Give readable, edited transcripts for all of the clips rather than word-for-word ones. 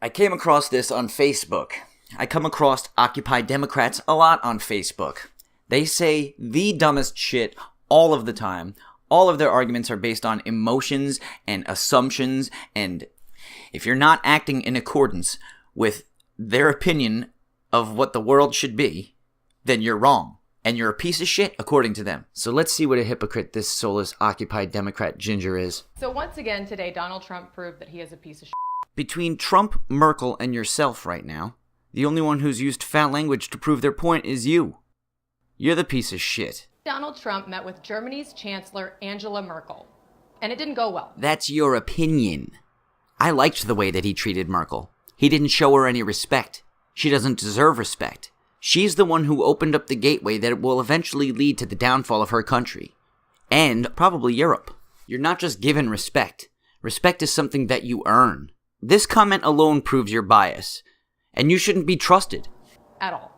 I came across this on Facebook. I come across Occupy Democrats a lot on Facebook. They say the dumbest shit all of the time. All of their arguments are based on emotions and assumptions, and if you're not acting in accordance with their opinion of what the world should be, then you're wrong. And you're a piece of shit, according to them. So let's see what a hypocrite this soulless Occupy Democrat ginger is. So once again today, Donald Trump proved that he is a piece of shit. Between Trump, Merkel, and yourself right now, the only one who's used foul language to prove their point is you. You're the piece of shit. Donald Trump met with Germany's Chancellor Angela Merkel, and it didn't go well. That's your opinion. I liked the way that he treated Merkel. He didn't show her any respect. She doesn't deserve respect. She's the one who opened up the gateway that will eventually lead to the downfall of her country. And probably Europe. You're not just given respect. Respect is something that you earn. This comment alone proves your bias. And you shouldn't be trusted. At all.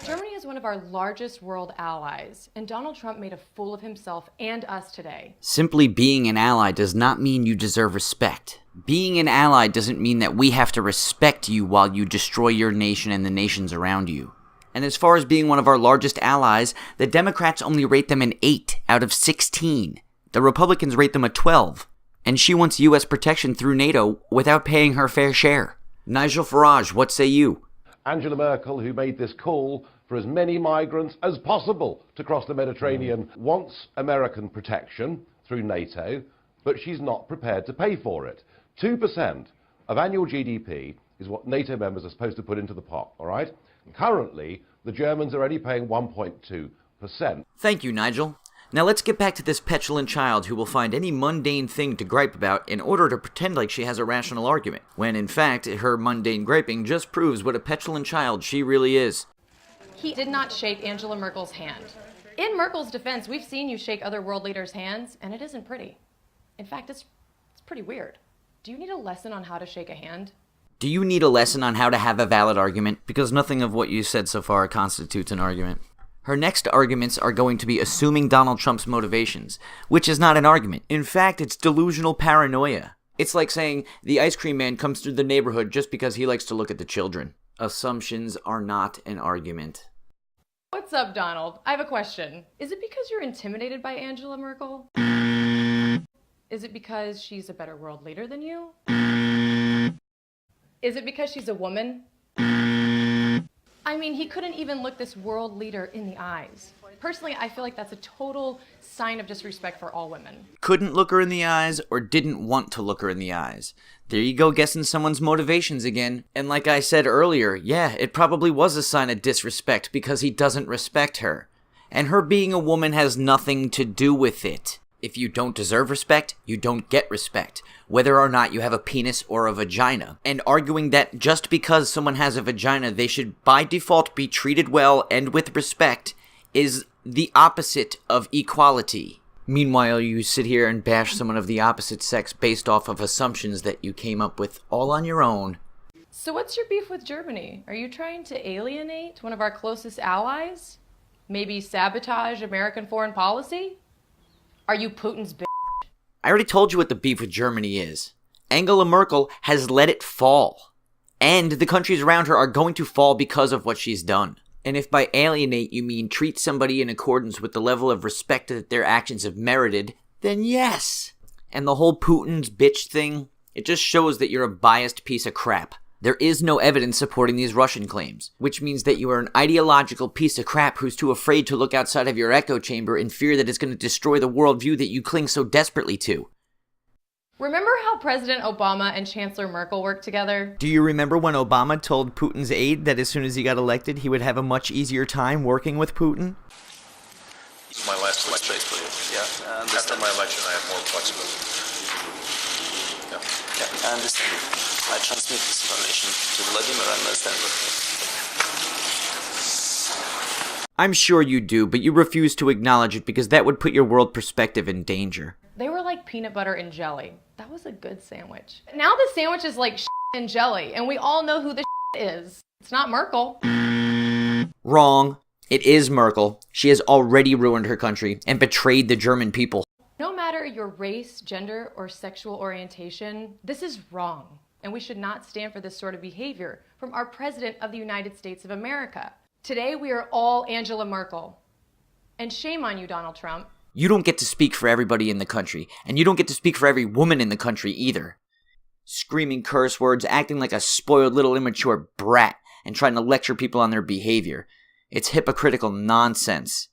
Germany is one of our largest world allies, and Donald Trump made a fool of himself and us today. Simply being an ally does not mean you deserve respect. Being an ally doesn't mean that we have to respect you while you destroy your nation and the nations around you. And as far as being one of our largest allies, the Democrats only rate them an 8 out of 16. The Republicans rate them a 12. And she wants U.S. protection through NATO without paying her fair share. Nigel Farage, what say you? Angela Merkel, who made this call for as many migrants as possible to cross the Mediterranean, wants American protection through NATO, but she's not prepared to pay for it. 2% of annual GDP is what NATO members are supposed to put into the pot, all right? Currently, the Germans are only paying 1.2%. Thank you, Nigel. Now let's get back to this petulant child who will find any mundane thing to gripe about in order to pretend like she has a rational argument, when in fact her mundane griping just proves what a petulant child she really is. He did not shake Angela Merkel's hand. In Merkel's defense, we've seen you shake other world leaders' hands, and it isn't pretty. In fact, it's pretty weird. Do you need a lesson on how to shake a hand? Do you need a lesson on how to have a valid argument? Because nothing of what you said so far constitutes an argument. Her next arguments are going to be assuming Donald Trump's motivations, which is not an argument. In fact, it's delusional paranoia. It's like saying the ice cream man comes through the neighborhood just because he likes to look at the children. Assumptions are not an argument. What's up, Donald? I have a question. Is it because you're intimidated by Angela Merkel? Is it because she's a better world leader than you? Is it because she's a woman? I mean, he couldn't even look this world leader in the eyes. Personally, I feel like that's a total sign of disrespect for all women. Couldn't look her in the eyes or didn't want to look her in the eyes. There you go, guessing someone's motivations again. And like I said earlier, yeah, it probably was a sign of disrespect because he doesn't respect her. And her being a woman has nothing to do with it. If you don't deserve respect, you don't get respect, whether or not you have a penis or a vagina. And arguing that just because someone has a vagina, they should by default be treated well and with respect is the opposite of equality. Meanwhile, you sit here and bash someone of the opposite sex based off of assumptions that you came up with all on your own. So what's your beef with Germany? Are you trying to alienate one of our closest allies? Maybe sabotage American foreign policy? Are you Putin's bitch? I already told you what the beef with Germany is. Angela Merkel has let it fall. And the countries around her are going to fall because of what she's done. And if by alienate you mean treat somebody in accordance with the level of respect that their actions have merited, then yes. And the whole Putin's bitch thing, it just shows that you're a biased piece of crap. There is no evidence supporting these Russian claims, which means that you are an ideological piece of crap who's too afraid to look outside of your echo chamber in fear that it's going to destroy the worldview that you cling so desperately to. Remember how President Obama and Chancellor Merkel worked together? Do you remember when Obama told Putin's aide that as soon as he got elected, he would have a much easier time working with Putin? My last election, yeah. After my election, I have more flexibility. Yeah, I understand. I transmit this information to Vladimir and understand what. I'm sure you do, but you refuse to acknowledge it because that would put your world perspective in danger. They were like peanut butter and jelly. That was a good sandwich. Now the sandwich is like and jelly, and we all know who the is. It's not Merkel. Wrong. It is Merkel. She has already ruined her country and betrayed the German people. No matter your race, gender, or sexual orientation, this is wrong. And we should not stand for this sort of behavior from our President of the United States of America. Today, we are all Angela Merkel. And shame on you, Donald Trump. You don't get to speak for everybody in the country, and you don't get to speak for every woman in the country either. Screaming curse words, acting like a spoiled little immature brat, and trying to lecture people on their behavior. It's hypocritical nonsense.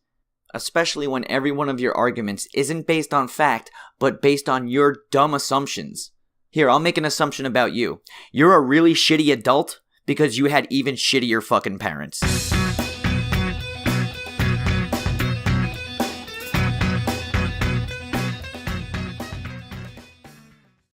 Especially when every one of your arguments isn't based on fact, but based on your dumb assumptions. Here, I'll make an assumption about you. You're a really shitty adult because you had even shittier fucking parents.